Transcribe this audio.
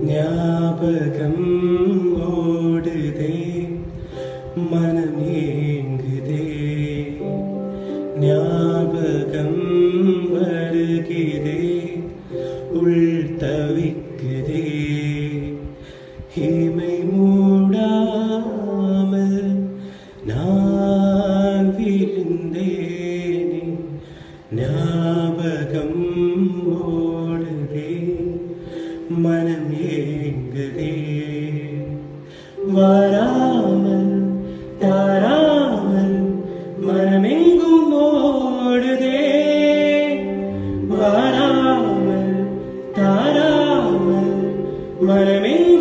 ஞாபகம் ஓடுதே மனம் ஏங்குதே ஞாபகம் வருகிறதே உள் தவிக்குதே இமை மூடாமல் நான் விழுந்தேனே ஞாபகம் ஓடுதே மனம் ஏங்குதே வராமல் தாராமல் மனமெங்கும் ஓடுதே வராமல் தாராமல் மனமெங்கும்